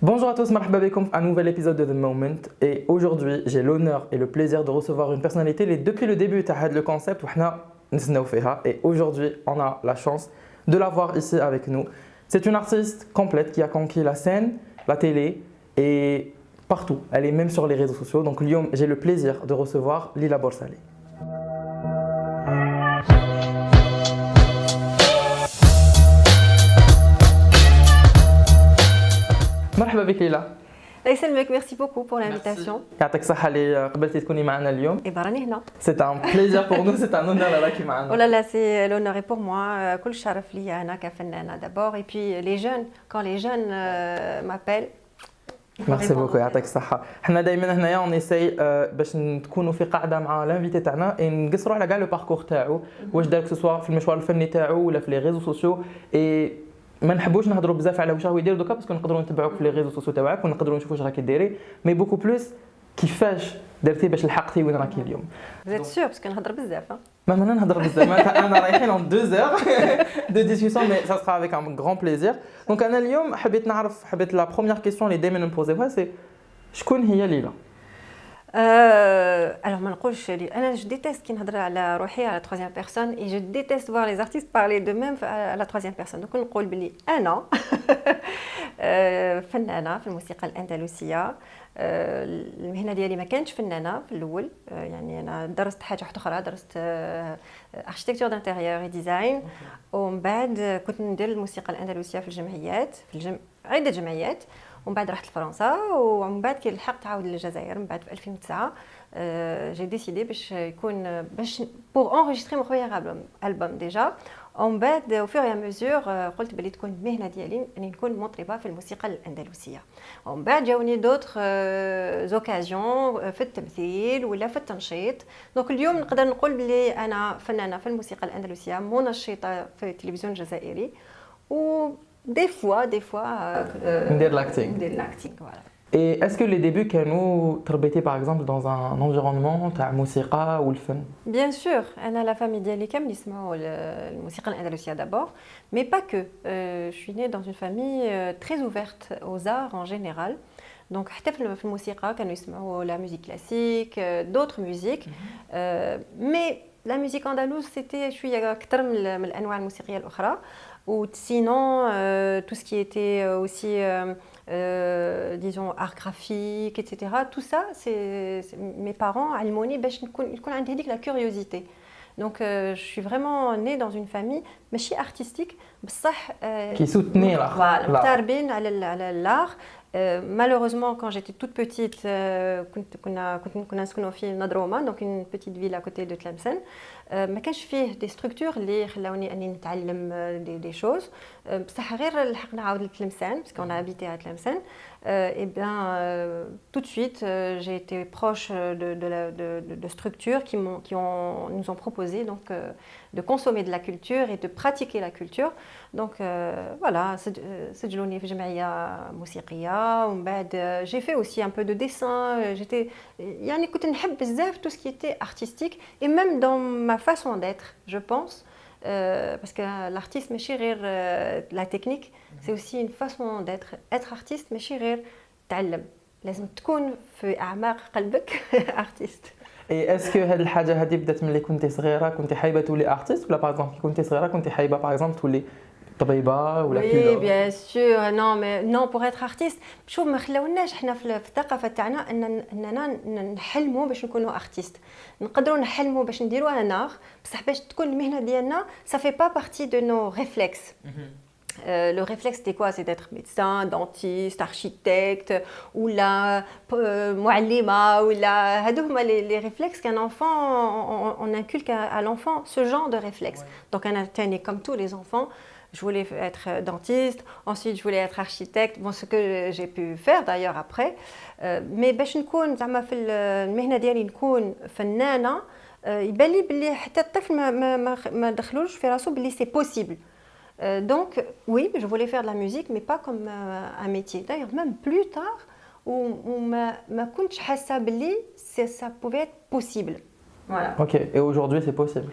Bonjour à tous, marhaba bikoum pour un nouvel épisode de The Moment. Et aujourd'hui, j'ai l'honneur et le plaisir de recevoir une personnalité depuis le début de le concept et aujourd'hui, on a la chance de l'avoir ici avec nous. C'est une artiste complète qui a conquis la scène, la télé et partout. Elle est même sur les réseaux sociaux. Donc, j'ai le plaisir de recevoir Lila Borsali. مرحبا بك ليلى. الله يسلمك، ميرسي بوكو بور لانفيتاسيون. يعطيك الصحة اللي قبلتي تكوني معنا اليوم. راني هنا. C'est un plaisir pour nous, c'est un honneur راكي معنا. Oh là là, c'est l'honneur est pour moi. كل الشرف ليا أنا كفنانة d'abord et puis les jeunes, quand les jeunes m'appellent. ميرسي بوكو يعطيك الصحة. حنا دائما هنايا اون اساي باش نكونوا في قاعدة مع لانفيتي تاعنا نقصروا على كاع لو باركور تاعو، واش دار سواء في المشوار الفني تاعو ولا في لي ريزو سوسيو اي ما نحبوش نهضروا بزاف على واش راهو يدير دوكا باسكو نقدروا نتبعوك في لي ريزو سوسيو تاعك ونقدروا نشوفوا واش راكي ديري مي بوكو بلوس كيفاش درتي باش لحقتي وين راكي اليوم. Vous êtes sûr parce que نهضر بزاف. ما نهضر بزاف انا رايحين en 2 heures de discussion mais ça sera avec un grand plaisir. Donc انا اليوم حبيت la première question اللي دائما نبوزيوها سي شكون هي ليلى؟ Alors ما نقولش انا je déteste كي نهضر على روحي على troisième personne et je déteste voir les artistes parler d'eux-mêmes à la troisième personne. Donc نقول بلي انا فنانة في الموسيقى الأندلسية. المهنة ديالي ما كانتش فنانة في الأول، يعني أنا درست حاجة أخرى، درست أركيتكتور دانتيريور ديزاين، ومن بعد كنت ندير الموسيقى الأندلسية في الجمعيات عدة جمعيات، ومن بعد رحت لفرنسا، ومن بعد كي لحقت عاود للجزائر من بعد في 2009 j'ai décidé باش pour enregistrer mon premier album déjà. ومن بعد au fur et à mesure قلت بلي تكون المهنه ديالي اني نكون مطربه في الموسيقى الاندلسيه. ومن بعد جاوني دوطخ زوكازيون في التمثيل ولا في التنشيط. دونك اليوم نقدر نقول بلي انا فنانه في الموسيقى الاندلسيه، منشطه في التلفزيون الجزائري، و دي فوا ندير لاكتينغ فوالا. Et est-ce que les débuts كانوا تربيتي par exemple dans un environnement تاع موسيقى والفن؟ Bien sûr, أنا la famille ديالي كامل يسمعوا الموسيقى الأندلسية d'abord, mais pas que. Je suis née dans une famille très ouverte aux arts en général. Donc حتى في الموسيقى كانوا يسمعوا la musique classique, d'autres musiques. Mais la musique andalouse c'était شوية أكثر من الأنواع الموسيقية الأخرى. Ou sinon, tout ce qui était aussi, disons, art graphique, etc. Tout ça, mes parents علموني باش يكون عندي هذيك la curiosité. Donc, je suis vraiment née dans une famille ماشي artistique, بصح qui soutenait l'art. متربين على l'art. Malheureusement, quand j'étais toute petite, كنا نسكنوا في نضروما, donc une petite ville à côté de Tlemcen. ما كانش فيه des structures اللي خلاوني اني نتعلم des choses. بصح غير لحقنا عاود لتلمسان parce qu'on a habité à Tlemcen. Et bien tout de suite j'ai été proche de structures qui nous ont proposé donc de consommer de la culture et de pratiquer la culture. Donc voilà, سجلوني في جمعية موسيقية، ومن بعد j'ai fait aussi un peu de dessin. يعني كنت نحب بزاف tout ce qui était artistique et même dans ma façon d'être, je pense. Parce que l'artiste ماشي غير la technique, c'est aussi une façon d'être. Être artiste ماشي غير تعلم، لازم تكون في أعماق قلبك artiste. Et est-ce que هاد الحاجة هادي بدات ملي كنتي صغيرة كنتي حايبة تولي artiste ولا par exemple كي كنتي صغيرة كنتي حايبة par exemple تولي طبيبة ولا Oui, bien sûr. Non, pour être artiste, شوف ما خلاوناش احنا في الثقافة تاعنا اننا نحلموا باش نكونوا artiste. نقدروا نحلموا باش نديروا ان art، بصح باش تكون المهنة ديالنا ça fait pas partie de nos réflexes. Le réflexe c'était quoi? C'est d'être médecin, dentiste, architecte ou la معلمة ou la هادو هما les réflexes qu'un enfant on inculque à l'enfant ce genre de réflexe. Donc un atteint comme tous les enfants. Je voulais être dentiste, ensuite je voulais être architecte, bon, ce que j'ai pu faire d'ailleurs après. Mais باش نكون زعما في المهنة ديالي نكون فنانة، يبان لي بلي حتى الطفل ما دخلوش في راسو بلي c'est possible. Donc oui, je voulais faire de la musique mais pas comme un métier. D'ailleurs même plus tard où ما كنتش حاسة بلي ça pouvait être possible. Voilà. OK, et aujourd'hui c'est possible.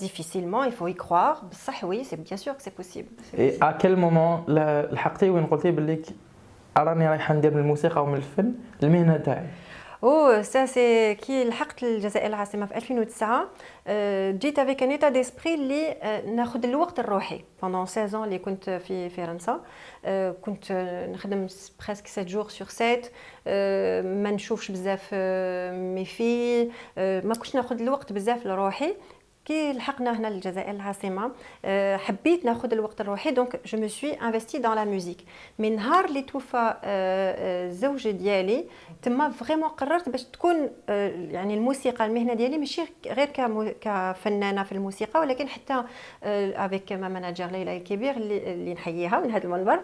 Difficilement, il faut y croire. صح oui, c'est bien sûr que c'est possible. Et à quel moment لحقتي وين قلتي بلي راني رايحه ندير من الموسيقى ومن الفن المهنه تاعي؟ او سا سي كي لحقت الجزائر العاصمه في 2009 جيت افيك ان ايتا ديسبري اللي ناخذ الوقت الروحي بوندون 16 اللي كنت في فرنسا. كنت نخدم بريسك 7 جور سور 7 ما نشوفش بزاف مي في ما كنتش ناخذ الوقت بزاف لروحي. كي لحقنا هنا للجزائر العاصمه حبيت ناخذ الوقت الروحي دونك جو مي سوي انفستي دون لا ميوزيك. من نهار اللي توفى الزوج ديالي تما فريمون قررت باش تكون يعني الموسيقى المهنه ديالي ماشي غير كفنانه في الموسيقى ولكن حتى افيك ما ماناجر ليلى الكبير اللي نحييها من هذا المنبر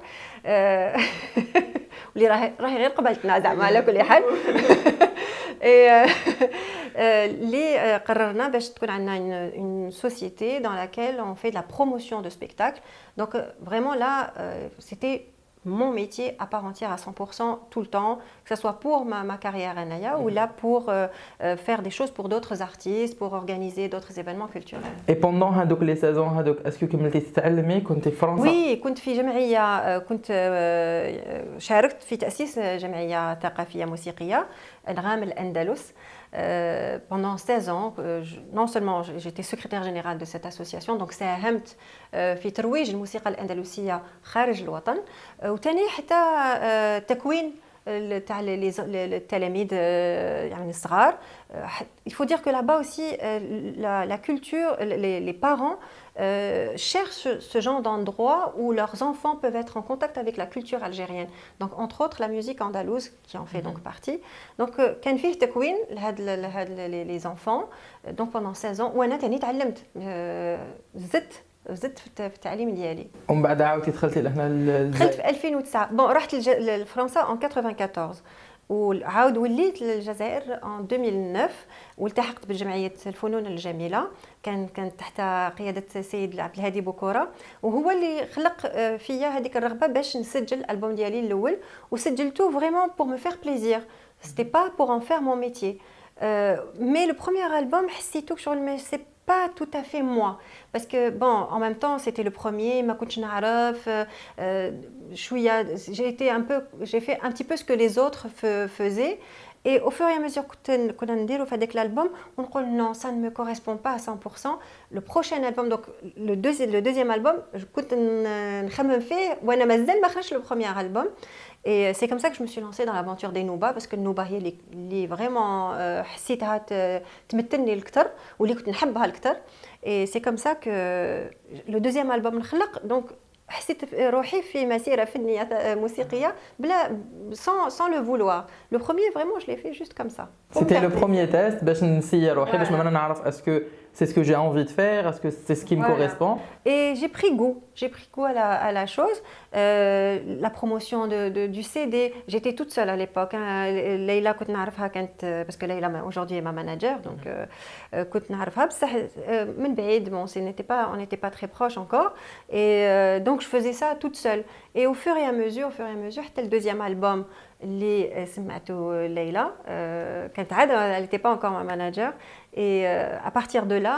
واللي راهي غير قبلتنا زعما على كل حال. اللي قررنا باش تكون عندنا une société dans laquelle on fait de la promotion de spectacles. Donc vraiment là, c'était mon métier à part entière à 100% tout le temps, que ce soit pour ma carrière à Naya ou là pour faire des choses pour d'autres artistes, pour organiser d'autres événements culturels. Et pendant les 16 ans, est-ce que كملتي تتعلمي كنتي في فرنسا؟ Oui, كنت في جمعية كنت شاركت في تأسيس جمعية ثقافية موسيقية أنغام الأندلس. Pendant 16 ans, non seulement j'étais secrétaire générale de cette association, donc ساهمت في ترويج الموسيقى الأندلسية خارج الوطن وثاني حتى تكوين تاع التلاميذ يعني الصغار. Il faut dire que là-bas aussi la culture, les parents cherchent ce genre d'endroit où leurs enfants peuvent être en contact avec la culture algérienne. Donc entre autres la musique andalouse qui en fait donc partie. Donc كان فيه تكوين لهاد les enfants. Donc pendant 16 ans وانا ثاني تعلمت زدت في التعليم ديالي. ومن بعد عاودتي دخلتي لهنا دخلت في 2009. بون رحت لفرنسا ان 94 وعاود وليت للجزائر ان 2009 والتحقت بجمعيه الفنون الجميله كانت تحت قياده السيد عبد الهادي بوكوره وهو اللي خلق فيا هذيك الرغبه باش نسجل الالبوم ديالي الاول وسجلته فريمون بور مو فير بليزير سيتي با بور ان فير مون ميتيي. مي لو بروميير البوم حسيتو شغل ما سي pas tout à fait moi parce que bon en même temps c'était le premier ما كنتش نعرف شويه j'ai fait un petit peu ce que les autres faisaient et au fur et à mesure كنا نديرو في هذاك الالبوم ونقول non ça ne me correspond pas à 100%. Le prochain album donc le deuxième album كنت نخمم فيه وانا مازال ما خرجش le premier album. Et c'est comme ça que je me suis lancée dans l'aventure des Nouba parce que Nouba هي اللي vraiment حسيتها تمثلني الكثر واللي كنت نحبها الكثر. Et c'est comme ça que le deuxième album نخلق donc حسيت روحي في مسيرة فنية موسيقية بلا sans le vouloir. Le premier vraiment je l'ai fait juste comme ça. C'était le premier test باش نسيي روحي باش ما نعرف est-ce que c'est ce que j'ai envie de faire, est-ce que c'est ce qui me correspond. Et j'ai pris goût à la chose. La promotion du CD, j'étais toute seule à l'époque. Leïla كنت نعرفها كانت parce que Leïla aujourd'hui est ma manager donc كنت نعرفها بصح من بعيد bon on n'était pas très proches encore et donc je faisais ça toute seule. Et au fur et à mesure حتى le deuxième album اللي سمعته ليلى كانت عاد elle n'était pas encore ma manager et à partir de là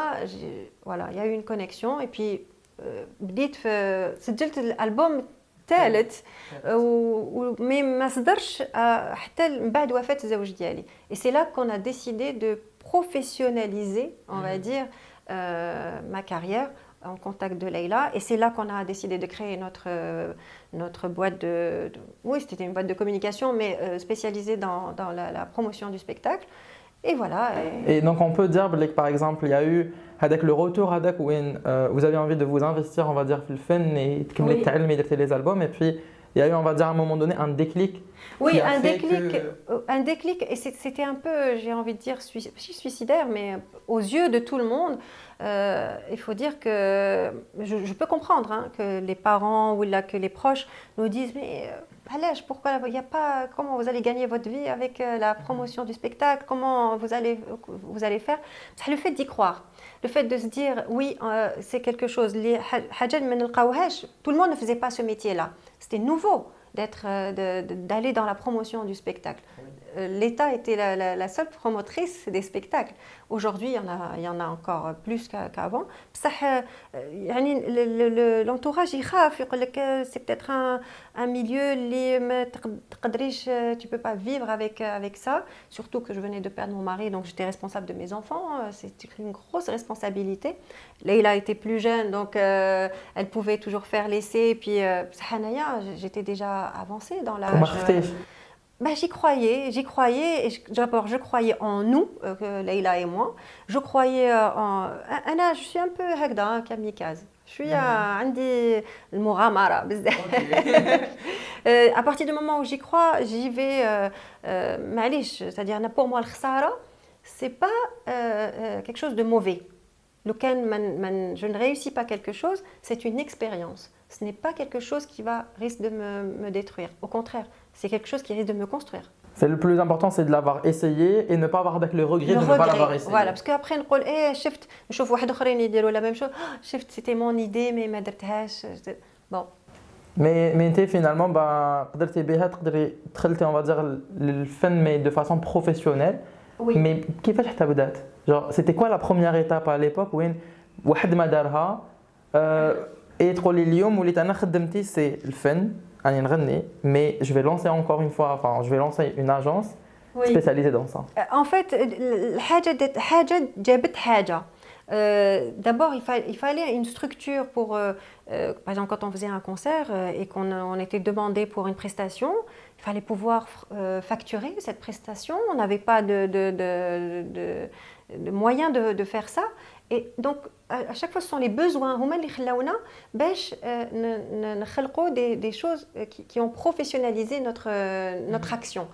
voilà il y a eu une connexion et puis بديت سجلت الالبوم الثالث ومي ما صدرش حتى من بعد وفاة الزوج ديالي. Et c'est là qu'on a décidé de professionnaliser on va dire ma carrière en contact de Leïla et c'est là qu'on a décidé de créer notre boîte oui c'était une boîte de communication mais spécialisée dans la promotion du spectacle et voilà. Et donc on peut dire que par exemple il y a eu avec le retour avec où vous avez envie de vous investir on va dire في الفن et تكملي تعلمي درتي les albums et puis il y a eu on va dire à un moment donné un déclic. Oui, un déclic et c'était un peu j'ai envie de dire suicidaire mais aux yeux de tout le monde. Il faut dire que je peux comprendre que les parents ou là que les proches nous disent mais allez, pourquoi il n'y a pas comment vous allez gagner votre vie avec la promotion du spectacle, comment vous allez faire. Le fait d'y croire, le fait de se dire oui c'est quelque chose tout le monde ne faisait pas ce métier là, c'était nouveau d'aller dans la promotion du spectacle. l'État était la seule promotrice des spectacles. Aujourd'hui, il y en a encore plus qu'avant. L'entourage, c'est peut-être un milieu, tu ne peux pas vivre avec ça. Surtout que je venais de perdre mon mari, donc j'étais responsable de mes enfants. C'était une grosse responsabilité. Leïla était plus jeune, donc elle pouvait toujours faire l'essai. Et puis, j'étais déjà avancée dans l'âge. J'y croyais. D'abord, je croyais en nous, Leïla et moi. Je croyais en... je suis un peu hagda, kamikaze. Je suis عندي المغامرة بزاف. À partir du moment où j'y crois, j'y vais معليش, c'est-à-dire pour moi الخسارة, c'est pas quelque chose de mauvais. Je ne réussis pas quelque chose, c'est une expérience. Ce n'est pas quelque chose qui risque de me détruire. Au contraire, c'est quelque chose qui risque de me construire. C'est le plus important, c'est de l'avoir essayé et ne pas avoir avec le regret de ne pas l'avoir essayé. Voilà, parce qu'après, on dit, شفت, نشوف واحد آخرين يديروا la même chose. شفت, c'était mon idée, mais ما درتهاش. Bon. Mais finalement, قدرتي بها تقدري دخلتي, on va dire, الفن mais de façon professionnelle. Oui. Mais كيفاش حتى بدات؟ Genre, c'était quoi la première étape à l'époque وين واحد ما دارها et تقولي اليوم وليت انا خدمتي سي الفن راني نغني mais je vais lancer encore une fois, enfin je vais lancer une agence spécialisée dans ça. En fait, حاجة جابت حاجة. D'abord, il fallait une structure pour, par exemple, quand on faisait un concert et qu'on était demandé pour une prestation, il fallait pouvoir facturer cette prestation. On n'avait pas de moyens de faire ça. Et donc, à chaque fois, ce sont les besoins باش نخلقوا des choses qui ont professionnalisé notre action.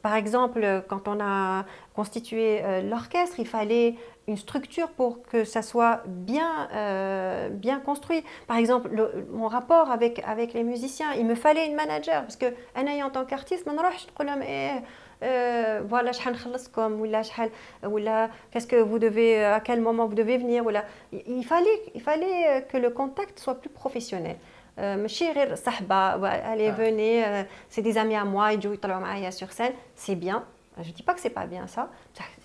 Par exemple, quand on a constitué l'orchestre, il fallait une structure pour que ça soit bien construit. Par exemple, mon rapport avec les musiciens, il me fallait une manager parce que en tant qu'artiste, je ne peux voilà, qu'est-ce que vous devez, à quel moment vous devez venir. Il fallait que le contact soit plus professionnel. Allez, venez, c'est des amis à moi, ils sur scène, c'est bien. Je ne dis pas que ce n'est pas bien ça.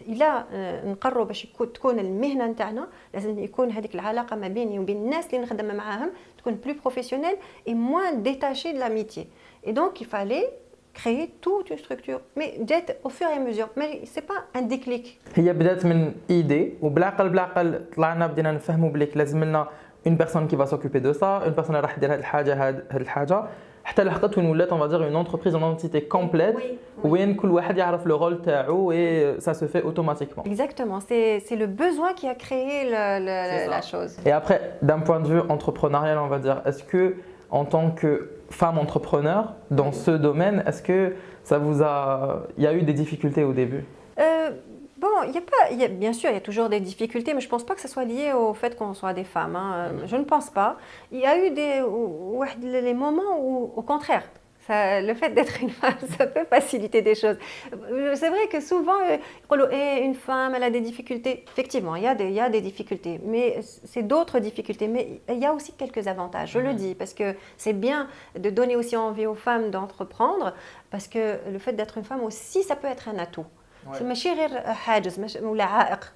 إلا نقرروا باش تكون المهنة نتاعنا لازم يكون هذيك العلاقة ما بيني وبين الناس اللي نخدم معاهم تكون plus professionnelle et moins détachée de l'amitié. Et donc il fallait créer toute une structure, mais d'être au fur et à mesure. Mais c'est pas un déclic. هي بدات من idée وبالعقل طلعنا بدينا نفهموا بليك لازم لنا une personne qui va s'occuper de ça, une personne راح دير هاد الحاجة حتى لحقت وين ولات on va dire une entreprise, une entité complète وين كل واحد يعرف le rôle تاعو et ça se fait automatiquement. Exactement, c'est le besoin qui a créé la chose. Et après, d'un point de vue entrepreneurial, on va dire, est-ce que en tant que femme entrepreneur dans ce domaine, est-ce que il y a eu des difficultés au début? Bon, bien sûr, il y a toujours des difficultés, mais je ne pense pas que ce soit lié au fait qu'on soit des femmes. Je ne pense pas. Il y a eu des moments où, au contraire, le fait d'être une femme, ça peut faciliter des choses. C'est vrai que souvent, une femme, elle a des difficultés. Effectivement, il y a des difficultés, mais c'est d'autres difficultés. Mais il y a aussi quelques avantages, je le dis, parce que c'est bien de donner aussi envie aux femmes d'entreprendre, parce que le fait d'être une femme aussi, ça peut être un atout. ماشي غير حاجز ولا عائق.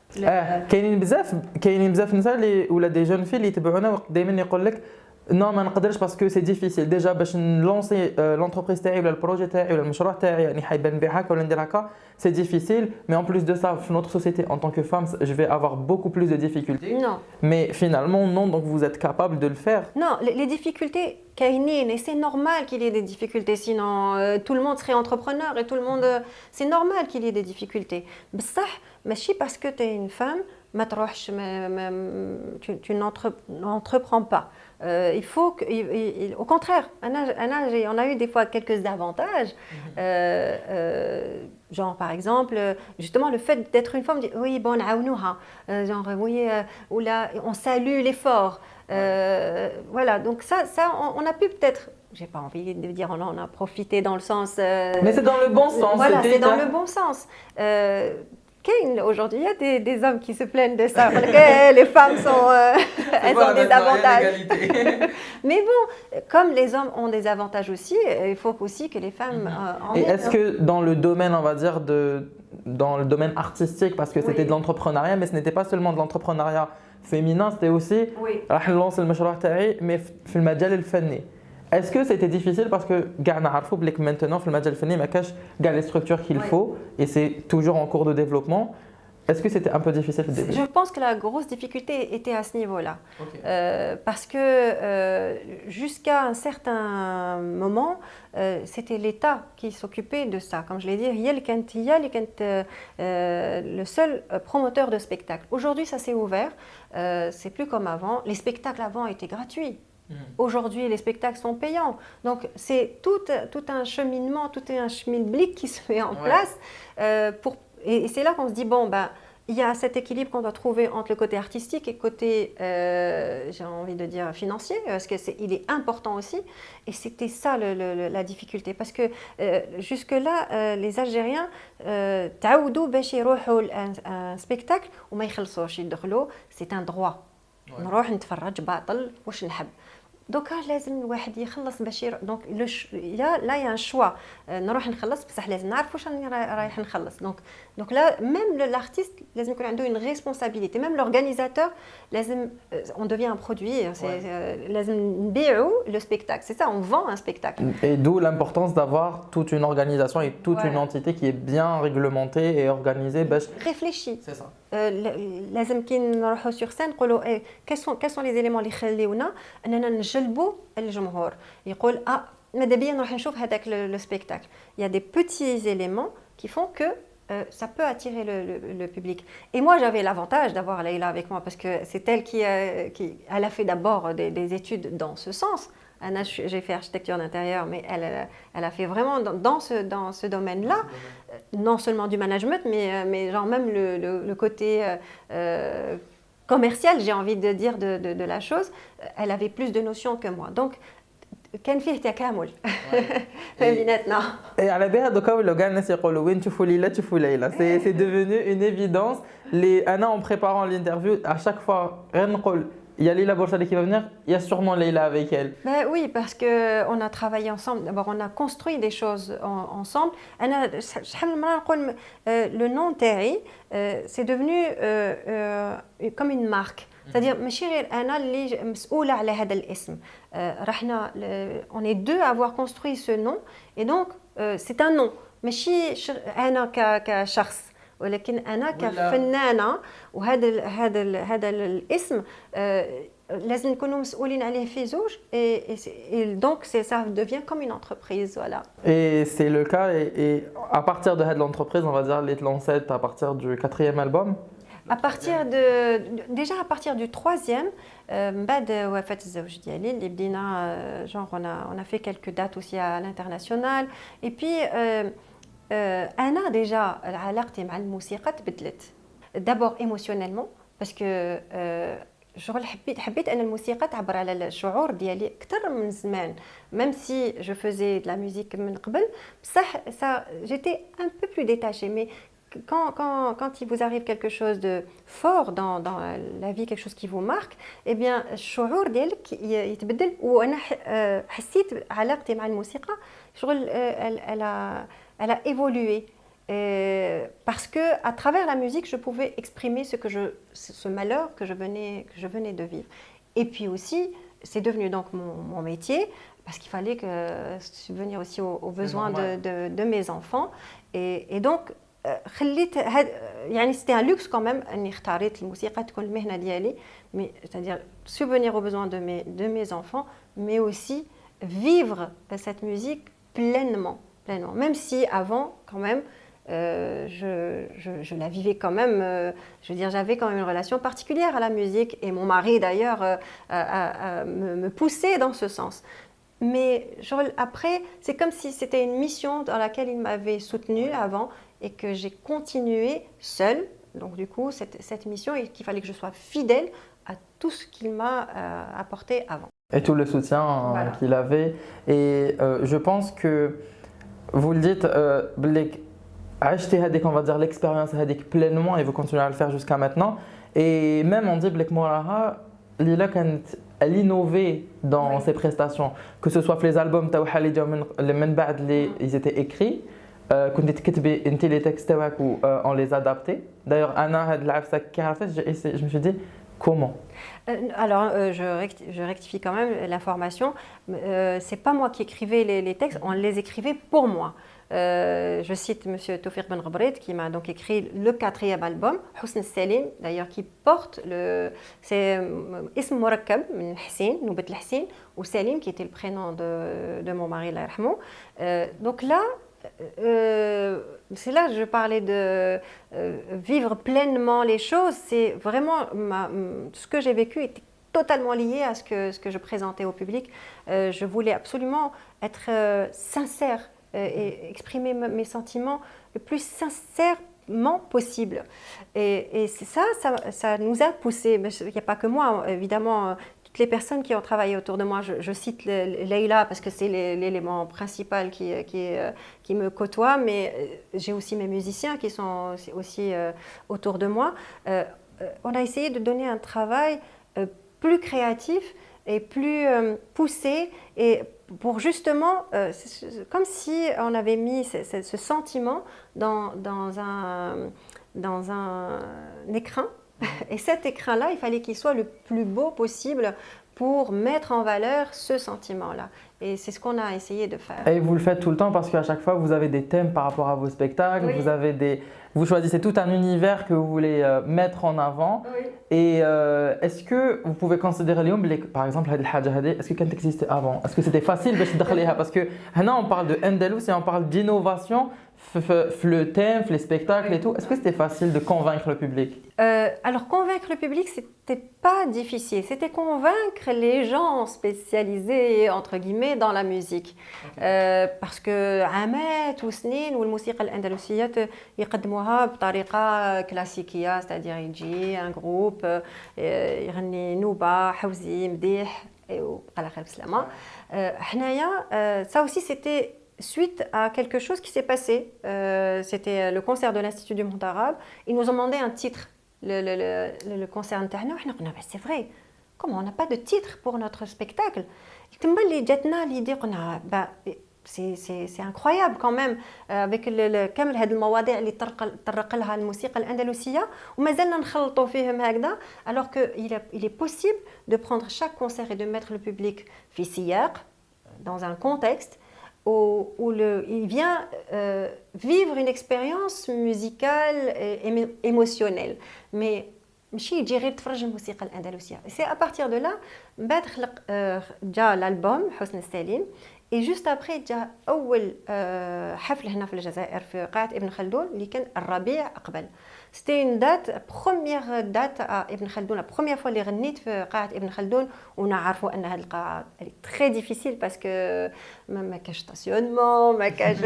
كاينين بزاف نساء اللي ولا دي جون في اللي يتبعونا دائما يقول لك نو ما نقدرش باسكو سي ديفيسيل ديجا باش نلونسي لونتربريز تاعي ولا البروجي تاعي ولا المشروع تاعي يعني حيبان بيه هكا ولا ندير هكا سي ديفيسيل مي ان بلوس دو سا في notre société en tant que femme je vais avoir beaucoup plus de difficultés. Non. Mais finalement non, donc vous êtes capable de le faire. Non, les difficultés كاينين et c'est normal qu'il y ait des difficultés sinon tout le monde serait entrepreneur et tout le monde c'est normal qu'il y ait des difficultés. بصح ماشي parce que tu es une femme ما تروحش tu n'entreprends pas. Il faut que, au contraire, on a eu des fois quelques avantages. Genre par exemple, justement le fait d'être une femme, oui bon genre oui ou là on salue l'effort. Voilà, donc ça on a pu peut-être, j'ai pas envie de dire on a profité dans le sens. Mais c'est dans le bon sens. Voilà, c'est dans le bon sens. Aujourd'hui, il y a des hommes qui se plaignent de ça. Les femmes elles ont des avantages. Mais bon, comme les hommes ont des avantages aussi, il faut aussi que les femmes en aient. Et est-ce que dans le domaine, on va dire, dans le domaine artistique, parce que c'était de l'entrepreneuriat, mais ce n'était pas seulement de l'entrepreneuriat féminin, c'était aussi راح نلونس المشروع تاعي mais في المجال الفني. Est-ce que c'était difficile parce que كاع نعرفوا بليك maintenant في المجال الفني ما كاش كاع les structures qu'il faut et c'est toujours en cours de développement. Est-ce que c'était un peu difficile au début? Je pense que la grosse difficulté était à ce niveau-là. Parce que jusqu'à un certain moment, c'était l'État qui s'occupait de ça. Comme je l'ai dit, il y a le seul promoteur de spectacle. Aujourd'hui, ça s'est ouvert. C'est plus comme avant. Les spectacles avant étaient gratuits. Aujourd'hui, les spectacles sont payants. Donc, c'est tout un cheminement, tout un schmilblick qui se met en place et c'est là qu'on se dit, bon, ben, il y a cet équilibre qu'on doit trouver entre le côté artistique et le côté, j'ai envie de dire, financier, parce qu'il est important aussi. Et c'était ça la difficulté. Parce que jusque-là, les Algériens, تعودوا باش يروحوا un spectacle وما يخلصوش يدخلوا, c'est un droit. نروح نتفرج باطل واش نحب. دوكا لازم الواحد يخلص باش دونك لا يا ان شوا نروح نخلص بصح لازم نعرف واش راني رايح نخلص دونك لا ميم لارتيست لازم يكون عنده une responsabilité même l'organisateur لازم on devient un produit لازم نبيعوا le spectacle c'est ça on vend un spectacle et d'où l'importance d'avoir toute une organisation et toute une entité qui est bien réglementée et organisée باش réfléchie c'est ça لازم كي نروحوا sur scène نقولوا quels sont les éléments اللي يخليونا اننا نجلبوا الجمهور يقول ماذا بيا نروح نشوف هذاك le spectacle. Il y a des petits éléments qui font que ça peut attirer le public. Et moi, j'avais l'avantage d'avoir Leïla avec moi parce que c'est elle qui elle a fait d'abord des études dans ce sens. Anna, j'ai fait architecture d'intérieur, mais elle a fait vraiment dans ce domaine-là, non seulement du management, mais genre même le côté commercial, j'ai envie de dire, de la chose. Elle avait plus de notions que moi. Donc, كان فيه تكامل بيناتنا. Et على بها دوكا ولاو كاع الناس يقولوا وين تشوفوا ليلى تشوفوا ليلى. C'est devenu une évidence. Anna, en préparant l'interview, à chaque fois, غير نقول il y a Leïla Borchali qui va venir, il y a sûrement Leïla avec elle. Ben oui, parce qu'on a travaillé ensemble. D'abord, on a construit des choses ensemble. Le nom Terry, c'est devenu comme une marque. C'est-à-dire, ماشي غير أنا اللي مسؤولة على هذا الاسم. On est deux à avoir construit ce nom. Et donc, c'est un nom. ماشي أنا كشخص. ولكن أنا كفنانة وهذا الاسم لازم نكونوا مسؤولين عليه في زوج et donc ça devient comme une entreprise voilà. Et c'est le cas et à partir de l'entreprise, on va dire les Lancet à partir du 4e album. Déjà à partir du 3e بعد وفاة الزوج ديالي اللي بدينا genre on a fait quelques dates aussi à l'international et puis أنا déjà علاقتي مع الموسيقى تبدلت d'abord émotionnellement parce que شغل حبيت أن الموسيقى تعبر على الشعور ديالي أكثر من زمان même si je faisais de la musique من قبل بصح ça j'étais un peu plus détachée mais quand il vous arrive quelque chose de fort dans la vie, quelque chose qui vous marque, eh bien, الشعور ديالك يتبدل وأنا حسيت علاقتي مع الموسيقى شغل elle a évolué parce que à travers la musique, je pouvais exprimer ce malheur que je venais de vivre. Et puis aussi, c'est devenu donc mon métier parce qu'il fallait subvenir aussi aux besoins de mes enfants et donc يعني c'était un luxe quand même اني اختاريت الموسيقى تكون المهنه ديالي mais c'est-à-dire subvenir aux besoins de mes enfants mais aussi vivre cette musique pleinement même si avant quand même je la vivais quand même je veux dire j'avais quand même une relation particulière à la musique et mon mari d'ailleurs me poussait dans ce sens. Mais après, c'est comme si c'était une mission dans laquelle il m'avait soutenue avant et que j'ai continué seule. Donc du coup, cette mission et qu'il fallait que je sois fidèle à tout ce qu'il m'a apporté avant. Et tout le soutien qu'il avait. Et je pense que, vous le dites, acheté on va dire l'expérience pleinement et vous continuez à le faire jusqu'à maintenant. Et même on dit que Moraha, Lila elle innovait dans ses prestations, que ce soit les albums ils étaient écrits. كنت تكتبي انت les textes تاعك ou on les adaptait. D'ailleurs انا هاد العفسه كي عرفت je me suis dit comment. Alors je rectifie quand même l'information. C'est pas moi qui écrivais les textes, on les écrivait pour moi. Je cite monsieur Tawfiq Ben Ghabrid qui m'a donc écrit le 4e album Husn Salim, d'ailleurs qui porte c'est اسم مركب من حسين نوبة الحسين ou Salim qui était le prénom de mon mari Allah yarhamou. Donc là c'est là que je parlais de vivre pleinement les choses. C'est vraiment ce que j'ai vécu était totalement lié à ce que je présentais au public. Je voulais absolument être sincère et exprimer mes sentiments le plus sincèrement possible. Et c'est ça nous a poussé. Il n'y a pas que moi, évidemment. Les personnes qui ont travaillé autour de moi, je cite Leïla parce que c'est l'élément principal qui me côtoie, mais j'ai aussi mes musiciens qui sont aussi autour de moi. On a essayé de donner un travail plus créatif et plus poussé, et pour justement, comme si on avait mis ce sentiment dans un écrin. Et cet écrin-là, il fallait qu'il soit le plus beau possible pour mettre en valeur ce sentiment-là. Et c'est ce qu'on a essayé de faire. Et vous le faites tout le temps parce qu'à chaque fois, vous avez des thèmes par rapport à vos spectacles, oui. Vous choisissez tout un univers que vous voulez mettre en avant. Oui. Et est-ce que vous pouvez considérer, par exemple, est-ce que ça existait avant? Est-ce que c'était facile de se déclarer? Parce que là, on parle de Andalous et on parle d'innovation. Le thème, les spectacles et tout, est-ce que c'était facile de convaincre le public? Alors convaincre le public, c'était pas difficile. C'était convaincre les gens spécialisés entre guillemets dans la musique, parce que عامات وسنين والموسيقى الأندلسية يقدموها بطريقة كلاسيكية, c'est-à-dire يجي un groupe يغني نوبة حوزي مديح وبقى على خير بسلامة. حنايا ça aussi c'était suite à quelque chose qui s'est passé. C'était le concert de l'Institut du monde arabe. Ils nous ont demandé un titre, le concert interne. C'est vrai, comment on n'a pas de titre pour notre spectacle? C'est incroyable quand même avec كامل هاد المواضيع اللي طرق لها الموسيقى الأندلسية وما زلنا نخلطوا فيهم هكذا, alors qu'il est possible de prendre chaque concert et de mettre le public في سياق, dans un contexte où il vient vivre une expérience musicale et émotionnelle. Mais ماشي يجي غير يتفرج الموسيقى الأندلسية. C'est à partir de là بعد خلق جا l'album حسن السليم, et juste après جا أول حفل هنا في الجزائر في قاعة ابن خلدون اللي كان الربيع أقبل. C'était une première date à Ibn Khaldoun, la première fois اللي غنيت في قاعة ابن خلدون, ونعرفوا أن هذه القاعة très difficile parce que ما كاش ستاسيونمون, ما كاش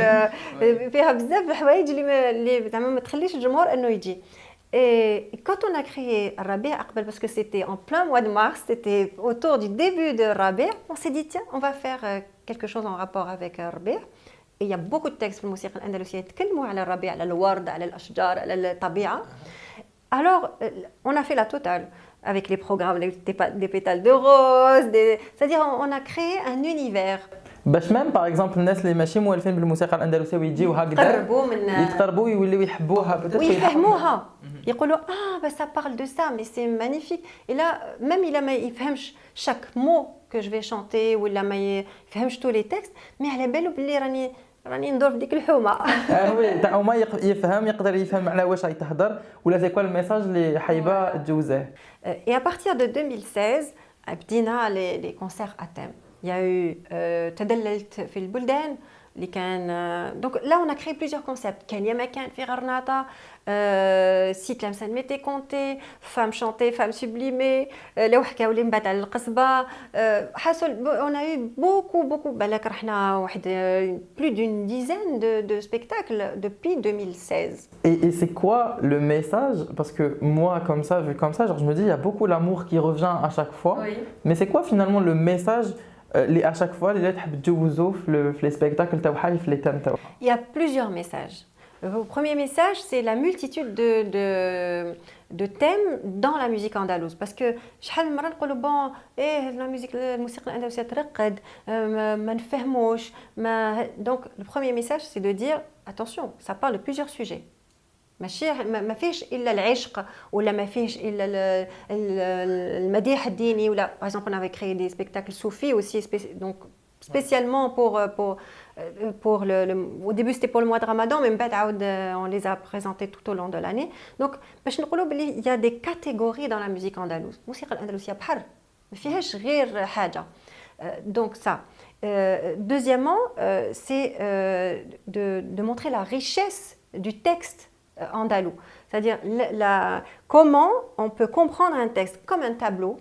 فيها بزاف الحوايج اللي زعما ما تخليش الجمهور أنه يجي. Et quand on a créé Rabi' Aqbal, parce que c'était en plein mois de mars, c'était autour du début de Rabi', on s'est dit tiens, on va faire quelque chose en rapport avec Rabi'. Et il y a beaucoup de textes في الموسيقى الأندلسية يتكلموا على الربيع, على الورد, على الأشجار, على الطبيعة. Alors, on a fait la totale avec les programmes, des pétales de rose, c'est-à-dire on a créé un univers. باش même par exemple الناس اللي ماشي مولفين بالموسيقى الأندلسية ويجيو هكذا يتقربوا ويوليو يحبوها ويفهموها, يقولوا bah ça parle de ça, mais c'est magnifique. Et là même il ما يفهمش chaque mot que je vais chanter ولا ما يفهمش tous les textes, mais على بالو باللي راني ندور في ديك الحومه. وي تاع ما يفهم, يقدر يفهم على واش راهي تهضر ولا سي كوا الميساج اللي حايبه تجوزه. Et à partir de 2016 بدينا les concerts à thème. Il y a eu تدللت في البلدان اللي كان, donc là on a créé plusieurs concepts. كان يا ما كان في غرناطه, سي تلمسان ميتي كونتي, فام شانتي, فام سوبليمي, لو حكاو لي من بعد على القصبه, حصل on a eu beaucoup بالك رحنا واحد plus d'une dizaine de spectacles depuis 2016. Et c'est quoi le message? Parce que moi comme ça, vu comme ça, genre je me dis il y a beaucoup l'amour qui revient à chaque fois. Oui. Mais c'est quoi finalement le message à chaque fois اللي تحب تجوزوا في les spectacles تاعها في les thèmes تاعها? Il y a plusieurs messages. Le premier message, c'est la multitude de thèmes dans la musique andalouse. Parce que شحال من مرة نقولوا bon, la musique, الموسيقى الأندلسية ترقد, ما نفهموش, donc le premier message, c'est de dire attention, ça parle de plusieurs sujets. ما فيش الا العشق ولا ما فيش الا المديح الديني ولا par exemple on avait créé des spectacles soufis aussi donc spécialement pour au début c'était pour le mois de Ramadan mais on les a présentés tout au long de l'année donc باش نقولوا بلي il y a des catégories dans la musique andalouse الموسيقى الأندلسية بحر ما فيهاش غير حاجة donc ça deuxièmement c'est de montrer la richesse du texte andalou, c'est-à-dire comment on peut comprendre un texte comme un tableau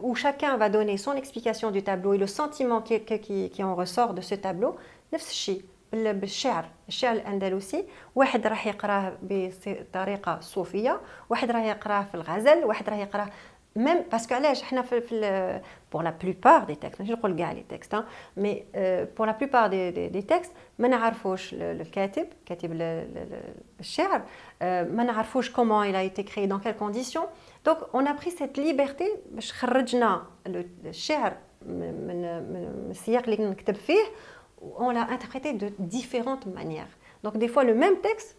où chacun va donner son explication du tableau et le sentiment qui en ressort de ce tableau. نفس الشيء بالشعر الأندلسي واحد راح يقراه بطريقة صوفية واحد راح يقراه في الغزل واحد راح يقراه même parce que علاش احنا pour la plupart des textes ماشي نقول كاع les textes mais pour la plupart des textes ما نعرفوش الكاتب كاتب الشعر ما نعرفوش comment il a été créé dans quelles conditions donc on a pris cette liberté باش خرجنا الشعر من السياق اللي نكتب فيه on l'a interprété de différentes manières donc des fois le même texte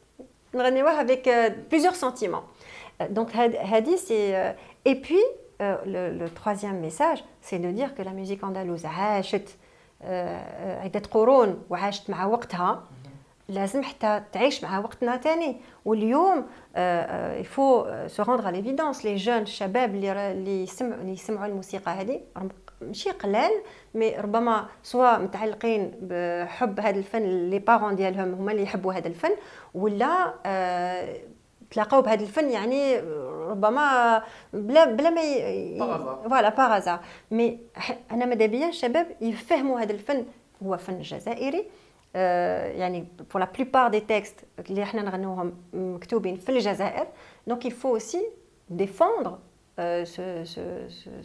نغنيوه avec plusieurs sentiments donc هذه c'est et puis le troisième message c'est de dire que la musique andalouse عاشت عدة قرون وعاشت مع وقتها لازم حتى تعيش مع وقتنا تاني واليوم il faut se rendre à l'évidence les jeunes الشباب اللي يسمعوا الموسيقى هذه ماشي قلال مي ربما سواء متعلقين بحب هذا الفن لي بارون ديالهم هما اللي يحبوا هذا الفن ولا تلاقاو بهذا الفن يعني ربما بلا ما فوالا باغازا مي انا ماذا بيا الشباب يفهموا هذا الفن هو فن جزائري يعني pour la plupart des textes اللي احنا نغنوهم مكتوبين في الجزائر donc il faut aussi défendre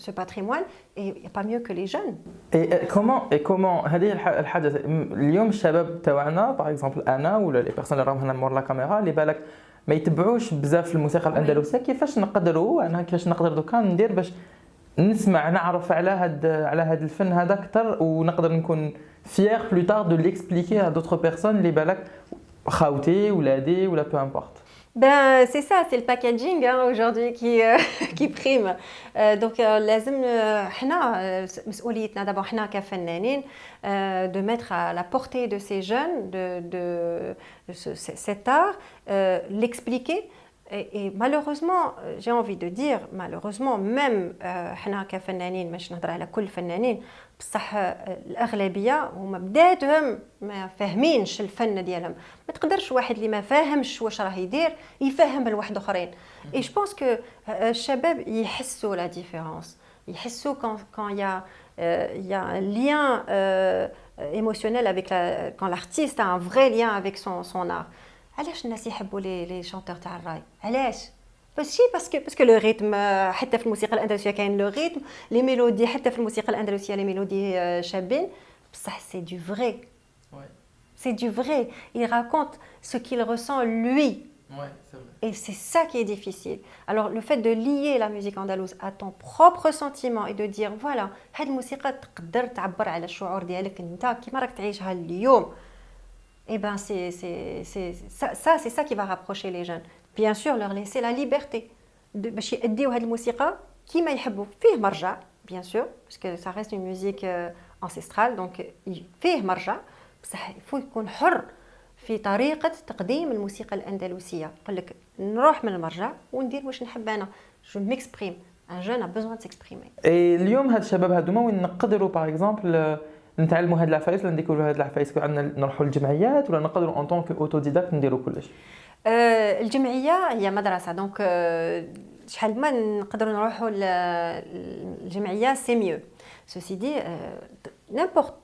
ce patrimoine et il n'y a pas mieux que les jeunes. Et comment هذه الحاجة اليوم الشباب تاعنا par exemple انا ولا les personnes اللي راهم هنا مور لا كاميرا اللي بالك ما يتبعوش بزاف الموسيقى الأندلسية كيفاش نقدروا انا كيفاش نقدر دوكا ندير باش نسمع نعرف على هذا الفن هذا اكثر ونقدر نكون fier plus tard de l'expliquer à d'autres personnes اللي بالك خاوتي ولادي ولا peu importe. Ben, c'est ça, c'est le packaging aujourd'hui qui prime. Donc, لازم احنا مسؤوليتنا d'abord احنا كفنانين de mettre à la portée de ces jeunes de cet art, l'expliquer. Et malheureusement, j'ai envie de dire, malheureusement, même احنا كفنانين مش نهضر على كل فنانين بصح الأغلبية هما بداتهم ما فاهمينش الفن ديالهم ما تقدرش واحد اللي ما فاهمش واش راه يدير يفهم الواحد اخرين et je pense que الشباب يحسوا la différence يحسوا quand il y a un lien émotionnel avec quand l'artiste a un vrai lien avec son art علاش الناس يحبوا les chanteurs تاع الراي علاش باسكو لو ريتم حتى في الموسيقى الأندلسية كاين لو ريتم لي ميلودي حتى في الموسيقى الأندلسية لي ميلودي شابين بصح سي دو فري c'est du vrai il raconte ce qu'il ressent lui et c'est ça qui est difficile alors le fait de lier la musique andalouse à ton propre sentiment et de dire voilà هاد الموسيقى تقدر تعبر على الشعور ديالك انت كيما راك تعيشها اليوم et ben c'est ça qui va rapprocher les jeunes bien sûr leur laisser la liberté باش يأديو هذه الموسيقى كيما يحبوا فيه مرجع bien sûr parce que ça reste une musique ancestrale donc فيه مرجع بصح يفو يكون حر في طريقة تقديم الموسيقى الأندلسية يقول لك نروح من المرجع وندير واش نحب أنا je m'exprime un jeune a besoin de s'exprimer اليوم هاد الشباب هادوما وين نقدروا باغ اكزومبل نتعلموا هاد العفايس ولا نديكوروا هاد العفايس عندنا نروحوا للجمعيات ولا نقدروا اون طونك اوتوديداكت نديروا كلش الجمعية هي مدرسة دونك شحال ما نقدروا نروحوا للجمعية سي ميو ceci dit n'importe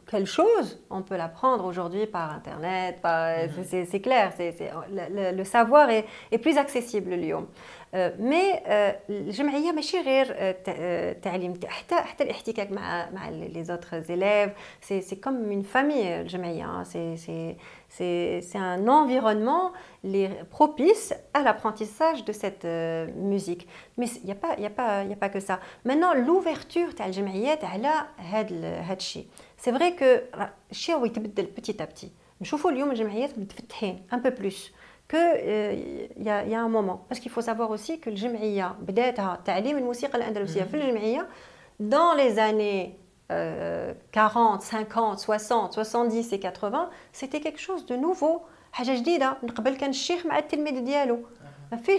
quelle chose, on peut l'apprendre aujourd'hui par Internet, c'est clair, le savoir est plus accessible اليوم. Mais الجمعية ماشي غير تعليم حتى الاحتكاك مع les autres élèves, c'est comme une famille الجمعية, c'est un environnement propice à l'apprentissage de cette musique. Mais il n'y a pas que ça. Maintenant, l'ouverture تاع الجمعيات على هذا الشيء. C'est vrai que الشيء هو يتبدل petit à petit. نشوفوا اليوم الجمعيات متفتحين un peu plus qu'il y a un moment. Parce qu'il faut savoir aussi que الجمعية بدايتها تعليم الموسيقى الأندلسية في الجمعية dans les années 40, 50, 60, 70 et 80, c'était quelque chose de nouveau. حاجة جديدة. من قبل كان الشيخ مع التلميذ ديالو.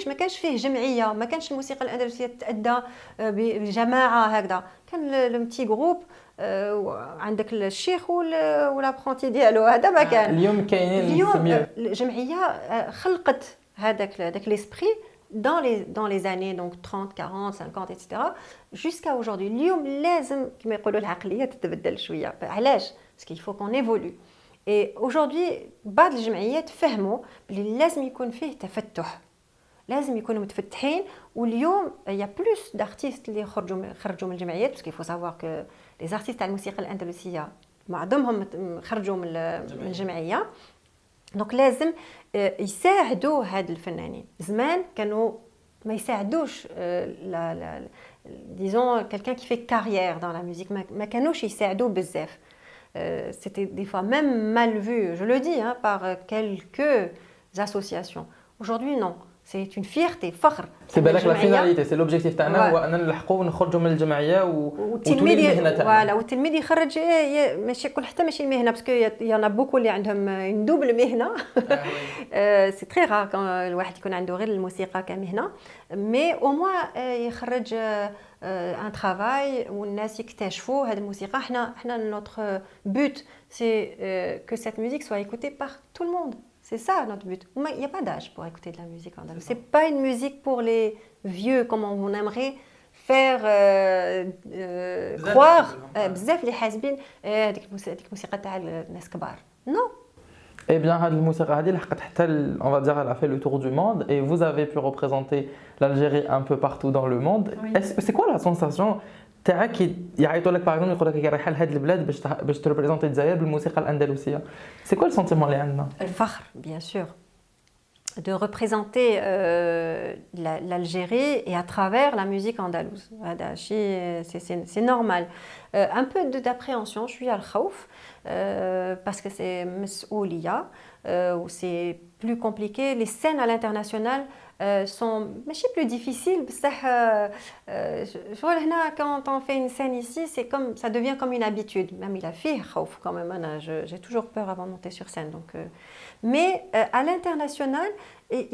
ما كانش فيه جمعية، ما كانش الموسيقى الأندلسية تتأدى بجماعة هكذا. كان المتي جروب عندك الشيخ والابرونتي ديالو، هذا ما كان. اليوم كاينين اليوم الجمعية خلقت داك ليسبري dans les années donc 30 40 50 etc. jusqu'à aujourd'hui. اليوم لازم كما يقولوا العقلية تتبدل شوية. علاش؟ parce qu'il faut qu'on évolue. Et aujourd'hui بعض الجمعيات فهموا بلي لازم يكون فيه تفتح، لازم يكونوا متفتحين. واليوم il y a plus d'artistes اللي خرجوا من الجمعيات parce qu'il faut savoir que les artistes تاع الموسيقى الأندلسية معظمهم خرجوا من الجمعية. دونك لازم يساعدوا هاد الفنانين. زمان كانوا ما يساعدوش disons quelqu'un qui fait carrière dans la musique ما كانوش يساعدوا بزاف. C'était des fois même mal vu, je le dis, par quelques associations. Aujourd'hui non. C'est une fierté, فخر. C'est بالك la finalité, c'est l'objectif تاعنا هو أننا نلحقوا ونخرجوا من الجمعية وتولي المهنة تاعنا. والتلميذ يخرج ماشي كل حتى ماشي المهنة باسكو يانا بوكو اللي عندهم une double مهنة. C'est très rare quand الواحد يكون عنده غير الموسيقى كمهنة. Mais au moins يخرج un travail والناس يكتشفوا هذه الموسيقى. احنا notre but c'est que cette musique soit écoutée par tout le monde. C'est ça notre but. Il n'y a pas d'âge pour écouter de la musique andalouse. Ce n'est pas une musique pour les vieux, comme on aimerait faire croire. بزاف اللي حاسبين هذيك الموسيقى تاع الناس كبار. Non. Eh bien, هذه الموسيقى هذه لحقت حتى on va dire elle a fait le tour du monde et vous avez pu représenter l'Algérie un peu partout dans le monde. Oui. C'est quoi la sensation تاعك يعيطوا لك باغ يقول لك رايحه لهاد البلاد باش تريبريزونتي الجزائر بالموسيقى الاندلسيه؟ سي كو السنتيمون اللي عندنا؟ الفخر bien sûr de représenter l'Algérie et à travers la musique andalouse. C'est normal. Un peu d'appréhension, je suis à l'khaouf parce que c'est مسؤولية où c'est plus compliqué. Les scènes à l'international sont plus difficiles. Quand on fait une scène ici, ça devient comme une habitude. Même il a fait khaouf quand même. J'ai toujours peur avant de monter sur scène. Donc, mais à l'international,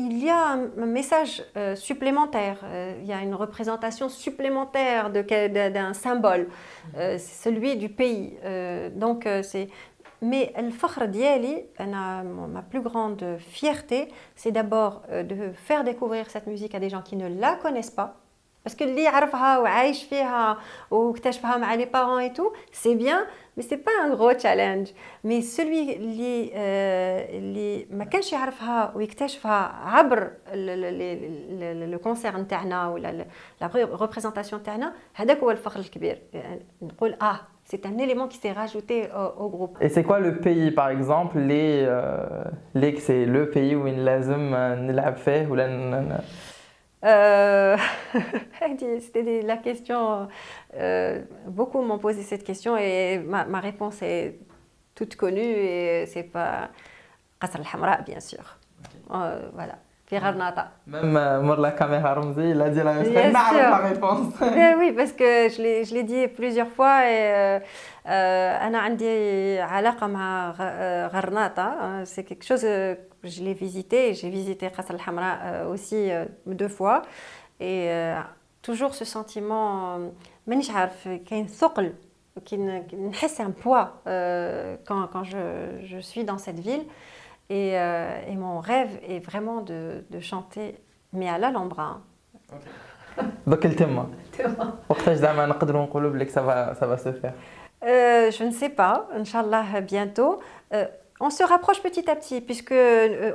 il y a un message supplémentaire. Il y a une représentation supplémentaire d'un symbole. C'est celui du pays. Donc c'est. Mais الفخر ديالي ma plus grande fierté, c'est d'abord de faire découvrir cette musique à des gens qui ne la connaissent pas. Parce que اللي يعرفها وعايش فيها واكتشفها مع les parents et tout, c'est bien, mais c'est pas un gros challenge. Mais celui اللي ما كانش يعرفها ويكتشفها عبر le concert نتاعنا ولا la représentation تاعنا، هذاك هو الفخر الكبير. نقول c'est un élément qui s'est rajouté au groupe. Et c'est quoi le pays par exemple c'est le pays où il لازم نلعب فيه ولا C'était la question. Beaucoup m'ont posé cette question et ma réponse est toute connue et c'est pas قصر الحمراء bien sûr. Voilà. في غرناطة. Même مور la caméra رمزي il a dit la même نعرف la réponse. Oui parce que je l'ai dit plusieurs fois et أنا عندي علاقة مع غرناطة. C'est quelque chose je l'ai visité. J'ai visité قصر الحمراء aussi 2 fois et toujours ce sentiment مانيش عارف كاين ثقل نحس un poids quand je suis dans cette ville. Et mon rêve est vraiment de chanter, mais à l'Alhambra. Donc, quel thème? وقتاش زعما نقدروا نقولوا بليك ça va se faire. Je ne sais pas, Inch'Allah bientôt. On se rapproche petit à petit puisque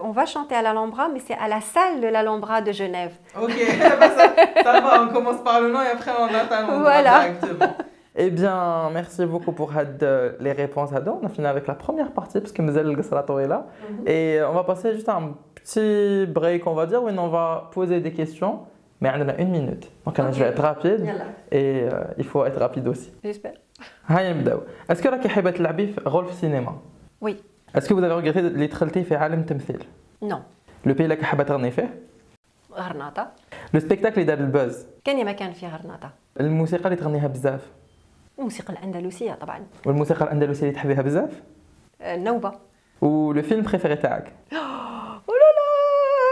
on va chanter à l'Alhambra, mais c'est à la salle de l'Alhambra de Genève. Ok, ça va, on commence par le nom et après on atteint l'endroit Voilà. directement. Eh bien, merci beaucoup pour les réponses. On a fini avec la première partie parce que Mzel El est là. Et on va passer juste à un petit break, on va dire, où on va poser des questions. Mais on a 1 minute. Donc je vais être rapide et il faut être rapide aussi. J'espère. Est-ce que tu as joué rôle في cinéma? Oui. Est-ce que vous avez regretté les traités في عالم التمثيل? Non. Le pays اللي حابة تغني فيه? غرناطة. Le spectacle اللي دار الباز. كان ما كان في غرناطة. الموسيقى اللي تغنيها بزاف. الموسيقى الأندلسية طبعا. والموسيقى الأندلسية اللي تحبيها بزاف؟ النوبة. ولو فيلم بريفيري تاعك؟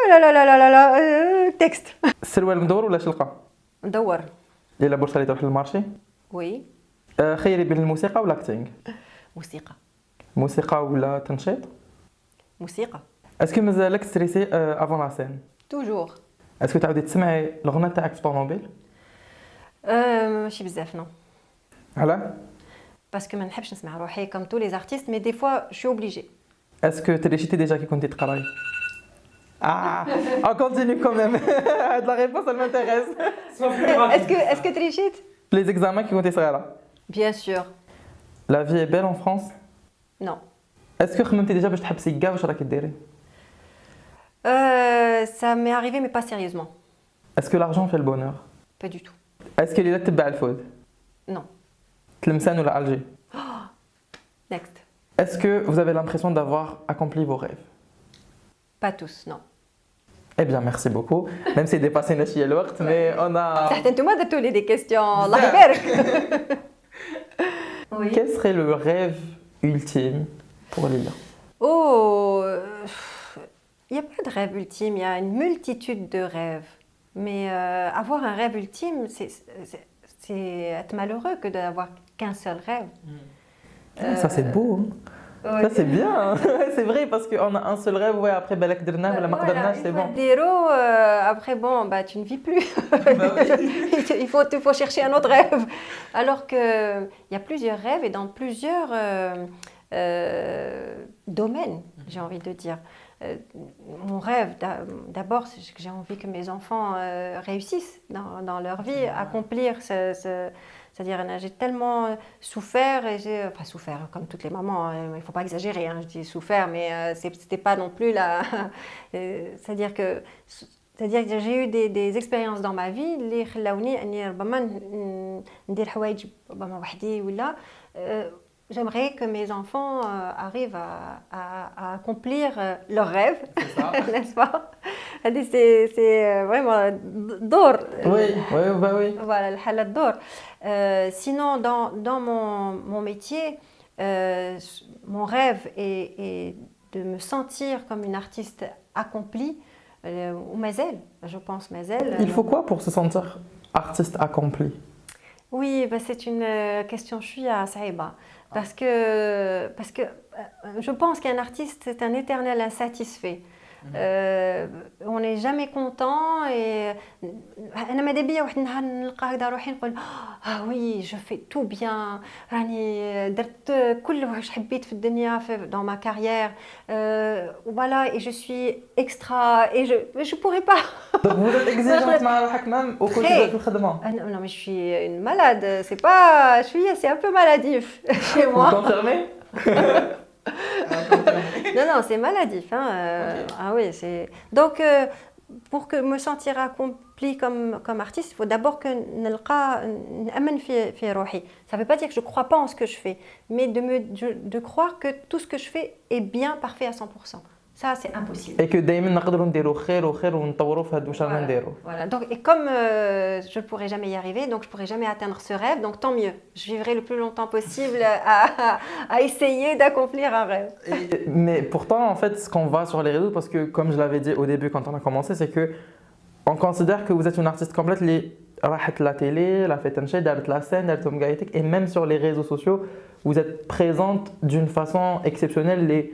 لا لا لا لا لا لا تكست. السروال مدور ولا شلقة؟ مدور. إلا بورصة اللي تروح للمارشي؟ وي. خيري بين الموسيقى ولا اكتينغ؟ موسيقى. موسيقى ولا تنشيط؟ موسيقى. اسكو مازالك ستريسي افون لا سين؟ توجور. اسكو تعاودي تسمعي الغنى تاعك في الطوموبيل؟ ماشي بزاف نو. علاه؟ باسكو ما نحبش نسمع روحي كوم تو لي زارتيست مي دي فوا شو اوبليجي. اسكو تريشيتي ديجا كي كنتي تقراي؟ on continue quand même. La réponse elle m'intéresse. Est-ce que trichite? Les examens qui كنتي صغيرة. Bien sûr. La vie est belle en France? Non. Est-ce que خممتي ديجا باش تحبسي كاع واش راكي ديري؟ Ça m'est arrivé mais pas sérieusement. Est-ce que l'argent fait le bonheur? Pas du tout. Est-ce que Lila تتبع الفود؟ Non. تلمسان ولا Alger? Next. Est-ce que vous avez l'impression d'avoir accompli vos rêves? Pas tous, non. Eh bien, merci beaucoup. Même si dépassé le temps, mais on a... Certainement de tous les des questions. Allah يبارك. Oui. Quel serait le rêve ultime pour Lila? Oh, il n'y a pas de rêve ultime, il y a une multitude de rêves. Mais avoir un rêve ultime, c'est être malheureux que d'avoir qu'un seul rêve. Ça, c'est beau. Hein? Ouais. Ça, c'est bien. Hein? C'est vrai, parce qu'on a un seul rêve, ouais, après, Balak Derna, ou la Makdarna, c'est bon. Après, bon, bah, tu ne vis plus. Bah oui. il faut chercher un autre rêve. Alors qu'il y a plusieurs rêves et dans plusieurs domaines, j'ai envie de dire. Mon rêve, d'abord, c'est que j'ai envie que mes enfants réussissent dans leur vie, accomplir c'est-à-dire, j'ai tellement souffert, enfin souffert comme toutes les mamans, il ne faut pas exagérer, hein, je dis souffert, mais c'était pas non plus la... c'est-à-dire que j'ai eu des expériences dans ma vie اللي خلاوني اني ربما ندير حوايج ربما وحدي ولا j'aimerais que mes enfants arrivent à accomplir leurs rêves, n'est-ce pas? C'est vraiment d'or. Oui, bah oui. Voilà, le halal d'or. Sinon, dans mon métier, mon rêve est de me sentir comme une artiste accomplie, ou Mazel, je pense Mazel. Il faut quoi pour se sentir artiste accompli? Oui, bah c'est une question chouïa, Saïba. Parce que je pense qu'un artiste, c'est un éternel insatisfait. On n'est jamais content et انا ماذا بيا واحد النهار نلقى هكذا روحي نقول oui je fais tout bien راني درت كل واش حبيت في الدنيا dans ma carrière voilà et je suis extra et je pourrais pas. Donc vous êtes exigeante مع روحك même au quotidien في الخدمة. Non mais je suis une malade, c'est un peu maladif chez moi. Vous confirmez? Non, c'est maladif. Hein. Okay. Ah oui, c'est... Donc, pour que me sentir accomplie comme artiste, il faut d'abord que نأمن في روحي. Ça ne veut pas dire que je ne crois pas en ce que je fais, mais de croire que tout ce que je fais est bien parfait à 100%. Ça, c'est impossible. Et que دايما نقدروا نديروا خير وخير ونطوروا في هاد واش رانا نديروا. Voilà. Donc, et comme je ne pourrai jamais y arriver, donc je ne pourrai jamais atteindre ce rêve, donc tant mieux. Je vivrai le plus longtemps possible à essayer d'accomplir un rêve. Mais pourtant, en fait, ce qu'on voit sur les réseaux, parce que comme je l'avais dit au début quand on a commencé, c'est que on considère que vous êtes une artiste complète. راحت la télé, la fait تنشي, دارت la scène, دارت مقايتك, et même sur les réseaux sociaux, vous êtes présente d'une façon exceptionnelle.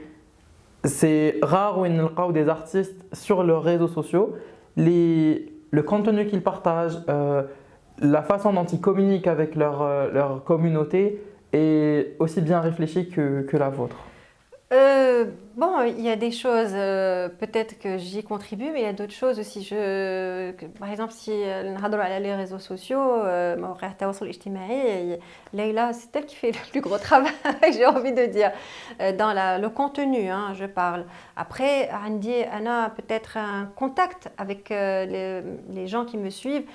C'est rare où ils nalqaw des artistes sur leurs réseaux sociaux. Le contenu qu'ils partagent, la façon dont ils communiquent avec leur communauté est aussi bien réfléchie que la vôtre? Bon, il y a des choses, peut-être que j'y contribue, mais il y a d'autres choses aussi. Par exemple, si on regarde les réseaux sociaux, مواقع التواصل الاجتماعي, Leïla, c'est elle qui fait le plus gros travail, j'ai envie de dire, dans le contenu, hein, je parle. Après, Andy, Anna, peut-être un contact avec les gens qui me suivent.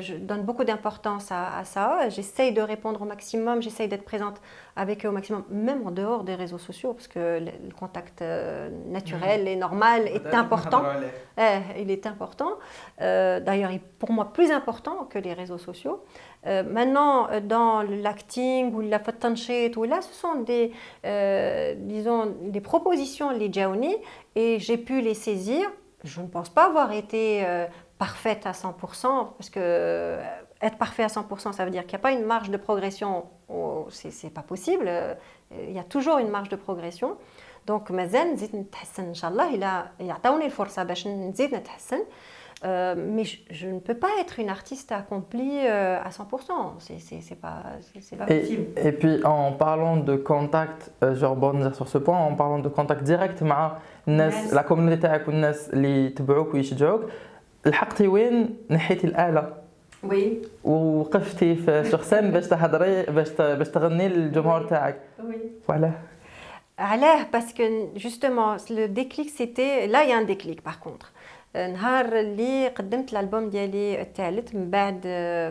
Je donne beaucoup d'importance à ça. J'essaye de répondre au maximum, j'essaye d'être présente avec eux au maximum, même en dehors des réseaux sociaux, parce que le contact naturel et normal est important. Il est important. D'ailleurs, il est pour moi plus important que les réseaux sociaux. Maintenant, dans l'acting ou la fatanchit, ce sont disons, des propositions, les jaouni, et j'ai pu les saisir. Je ne pense pas avoir été parfaite à 100%, parce que être parfait à 100%, ça veut dire qu'il n'y a pas une marge de progression. C'est pas possible. Il y a toujours une marge de progression. Donc, مازال نزيد نتحسن إن شاء الله. يعطوني الفرصة باش نزيد نتحسن. Mais je ne peux pas être une artiste accomplie à 100%. C'est pas possible. Et puis, en parlant de contact, je rebondir sur ce point, en parlant de contact direct مع الناس, la communauté تاعك والناس اللي يتبعوك ويشجعوك, لحقتي وين نحيتي الآلة؟ Oui. ووقفتي sur scène باش تهضري باش تغني للجمهور تاعك. Oui. Voilà. Parce que justement, le déclic c'était... Là, il y a un déclic par contre. نهار اللي قدمت الالبوم ديالي الثالث من بعد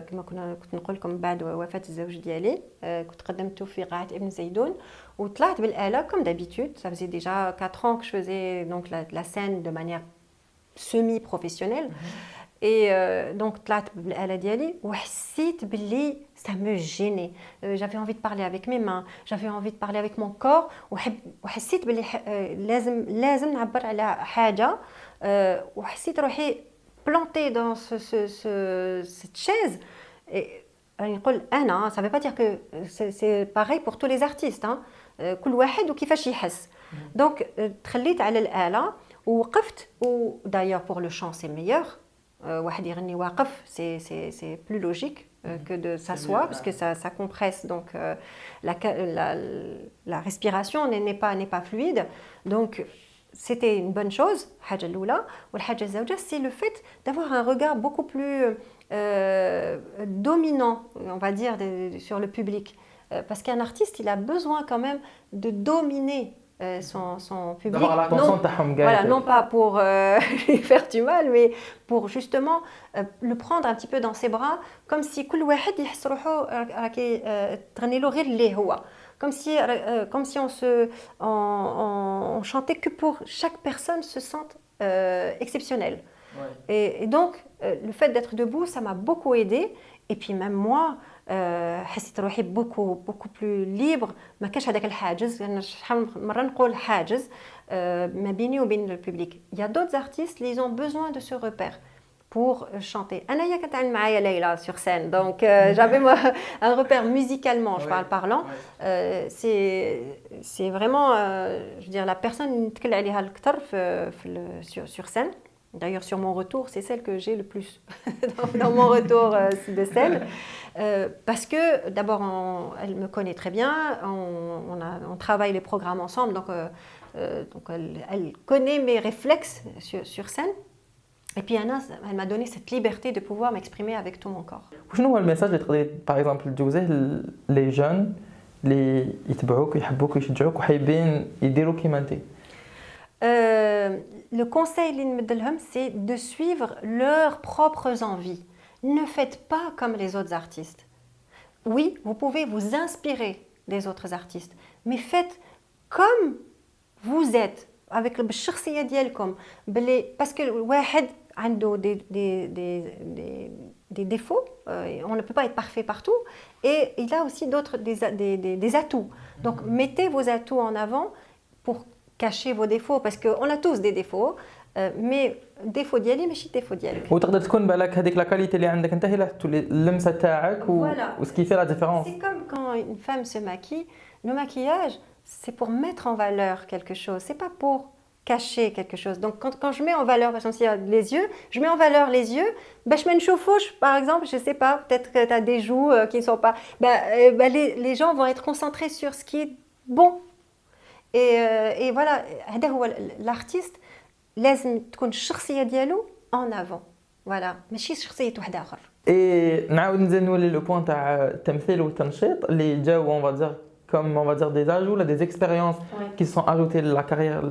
كما كنت نقول لكم بعد وفاة الزوج ديالي, كنت قدمته في قاعة ابن زيدون وطلعت بالآلة comme d'habitude. Ça faisait déjà 4 ans que je faisais donc la scène de manière semi-professionnelle. Et donc طلعت بالآلة ديالي وحسيت باللي ça me gênait. J'avais envie de parler avec mes mains, j'avais envie de parler avec mon corps, وحسيت باللي لازم نعبر على حاجة. وحسيت روحي plantée dans cette chaise. Et نقول أنا, ça veut pas dire que c'est pareil pour tous les artistes, hein. كل واحد وكيفاش يحس. Donc تخليت على الآلة ووقفت. D'ailleurs pour le chant c'est meilleur. واحد يغني واقف, c'est plus logique que de s'asseoir, parce que ça compresse, donc la respiration n'est pas fluide. Donc c'était une bonne chose. الحاجة الأولى. والحاجة الزوجة, c'est le fait d'avoir un regard beaucoup plus dominant, on va dire, sur le public. Parce qu'un artiste, il a besoin quand même de dominer son public. Voilà, non pas pour lui faire du mal, mais pour justement le prendre un petit peu dans ses bras, comme si كل واحد يحس روحو راكي تغني له غير اللي هو. Comme si on chantait que pour chaque personne se sente exceptionnelle. Ouais. Et donc, le fait d'être debout, ça m'a beaucoup aidée. Et puis même moi, حسيت روحي beaucoup plus libre. ما كانش هذاك الحاجز, لأن شحال مرة نقول حاجز ما بيني وبين le public. Il y a d'autres artistes, ils ont besoin de ce repère pour chanter. أنا كانت عند معايا ليلى sur scène, donc j'avais moi un repère musicalement, je parle parlant. C'est vraiment, je veux dire, la personne نتكل عليها الكثر sur scène. D'ailleurs, sur mon retour, c'est celle que j'ai le plus dans mon retour de scène. Parce que, d'abord, elle me connaît très bien, on travaille les programmes ensemble, donc elle connaît mes réflexes sur scène. Et puis Anna, elle m'a donné cette liberté de pouvoir m'exprimer avec tout mon corps. شنو هو الميساج اللي تقدري par exemple تجوزيه les jeunes اللي يتبعوك ويحبوك ويشجعوك وحابين يديروا كيما انت؟ Le conseil اللي نمدلهم, c'est de suivre leurs propres envies. Ne faites pas comme les autres artistes. Oui, vous pouvez vous inspirer des autres artistes, mais faites comme vous êtes, avec الشخصية ديالكم. Parce que واحد عنده des défauts, on ne peut pas être parfait partout, et il a aussi des atouts. Donc mettez vos atouts en avant pour cacher vos défauts, parce qu'on a tous des défauts, mais défaut ديالي ماشي défaut ديالك. وتقدر تكون بالك هذيك لا كاليتي اللي عندك انت هي اللي تولي اللمسه تاعك ce qui fait la différence. C'est comme quand une femme se maquille, le maquillage c'est pour mettre en valeur quelque chose, c'est pas pour cacher quelque chose. Donc quand je mets en valeur, par exemple, s'il y a les yeux, je mets en valeur les yeux. Je mets une chauffe-fouche, par exemple, je ne sais pas, peut-être que tu as des joues qui ne sont pas... les gens vont être concentrés sur ce qui est bon. Et voilà, l'artiste, لازم تكون الشخصية ديالو en avant. Voilà, ماشي شخصية واحد آخر. Et نعاود نزيد نولي لو بوين تاع التمثيل والتنشيط اللي جاو on va dire comme on va dire des ajouts là, des expériences qui sont ajoutées à la carrière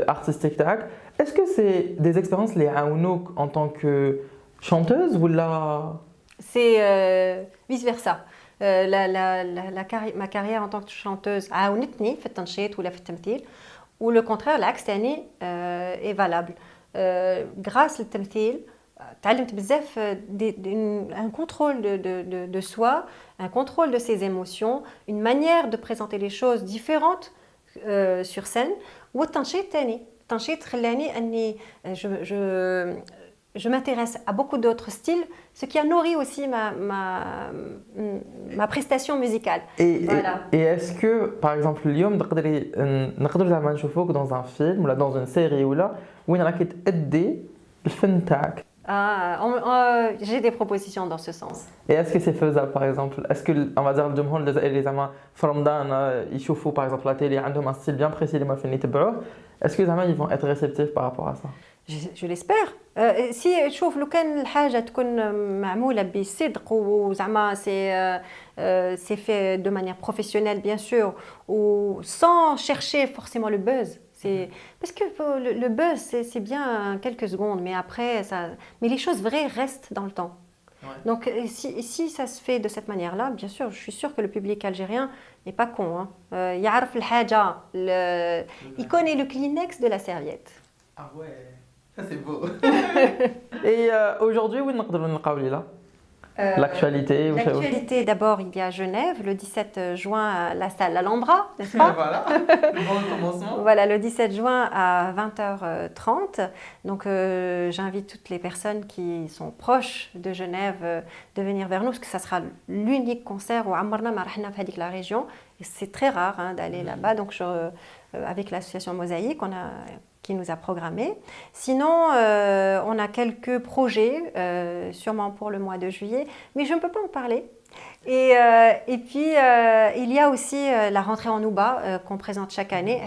artistique تاعك. Est-ce que c'est des expériences اللي عاونوك en tant que chanteuse ou là C'est vice versa. Ma carrière en tant que chanteuse عاونتني في التنشيط ولا في التمثيل. Ou le contraire, l'axe تاني est valable. Grâce للتمثيل تعلمت بزاف un contrôle de soi, un contrôle de ses émotions, une manière de présenter les choses différentes sur scène. والتنشيط تاني التنشيط خلاني اني je m'intéresse à beaucoup d'autres styles, ce qui a nourri aussi ma prestation musicale. Et est-ce que, par exemple, اليوم نقدر زعما نشوفوك dans un film ولا dans une série ولا وين راكي تأدي الفن تاعك؟ J'ai des propositions dans ce sens. Et est-ce que c'est faisable, par exemple? Est-ce que, on va dire, الجمهور الجزائري زعما في رمضان يشوفوا par exemple la télé عندهم un style bien précis اللي ما فين يتبعوه؟ Est-ce que زعما ils vont être réceptifs par rapport à ça? Je l'espère. Si تشوف لو كان الحاجه تكون معموله بصدق وزعما c'est fait de manière professionnelle bien sûr ou sans chercher forcément le buzz. Parce que le buzz c'est bien quelques secondes mais après mais les choses vraies restent dans le temps. Ouais. Donc si ça se fait de cette manière-là, bien sûr, je suis sûre que le public algérien n'est pas con. يعرف الحاجه il connaît le Kleenex de la serviette. Ah ouais. Ça c'est beau. Et aujourd'hui, où نقدروا نلقاو ليلى l'actualité? L'actualité, d'abord, il y a Genève, le 17 juin, à la salle Alhambra, n'est-ce pas? Voilà, le bon commencement. Voilà, le 17 juin à 20h30. Donc, j'invite toutes les personnes qui sont proches de Genève de venir vers nous, parce que ça sera l'unique concert où Ammarna ma rahna fi hadik la région. Et c'est très rare d'aller là-bas. Donc, avec l'association Mosaïque, qui nous a programmé. Sinon, on a quelques projets, sûrement pour le mois de juillet, mais je ne peux pas en parler. Et puis, il y a aussi la rentrée en Nouba qu'on présente chaque année.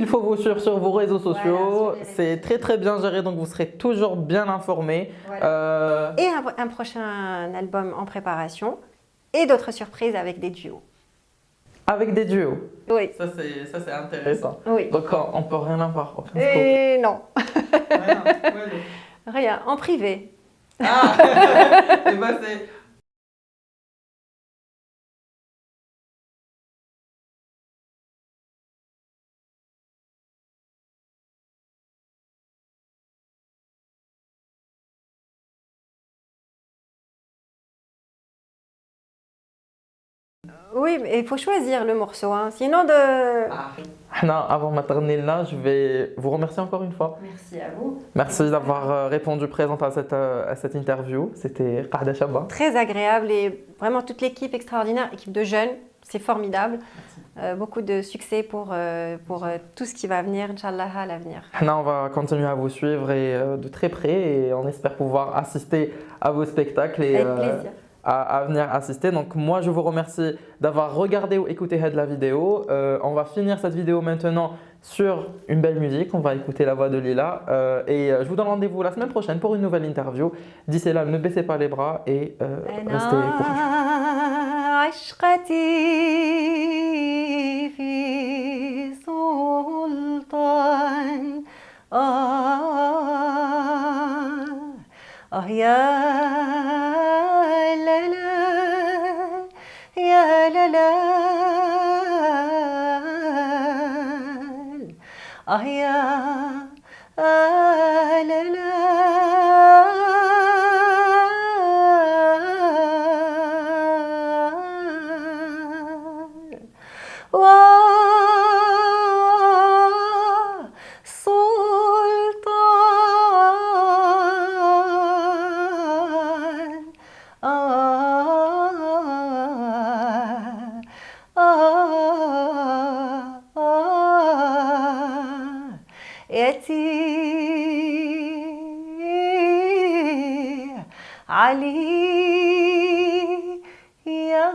Il faut vous suivre sur vos réseaux sociaux. Voilà, c'est très très bien géré, donc vous serez toujours bien informés. Voilà. Et un prochain album en préparation et d'autres surprises avec des duos. Avec des duos. Oui. Ça c'est intéressant. Oui. Donc on peut rien avoir. Et non. Rien. Ouais, rien. En privé. Ah. Et ben c'est. Oui, mais il faut choisir le morceau, sinon Avant ma terminale, je vais vous remercier encore une fois. Merci à vous. Merci d'avoir répondu présente à cette interview. C'était Qahda Chaba. Très agréable et vraiment toute l'équipe extraordinaire, équipe de jeunes, c'est formidable. Beaucoup de succès pour tout ce qui va venir, Inch'Allah, à l'avenir. On va continuer à vous suivre et de très près et on espère pouvoir assister à vos spectacles. Et, avec plaisir. À venir assister. Donc moi je vous remercie d'avoir regardé ou écouté la vidéo. On va finir cette vidéo maintenant sur une belle musique. On va écouter la voix de Lila et je vous donne rendez-vous la semaine prochaine pour une nouvelle interview. D'ici là, ne baissez pas les bras et restez يتيه علي يا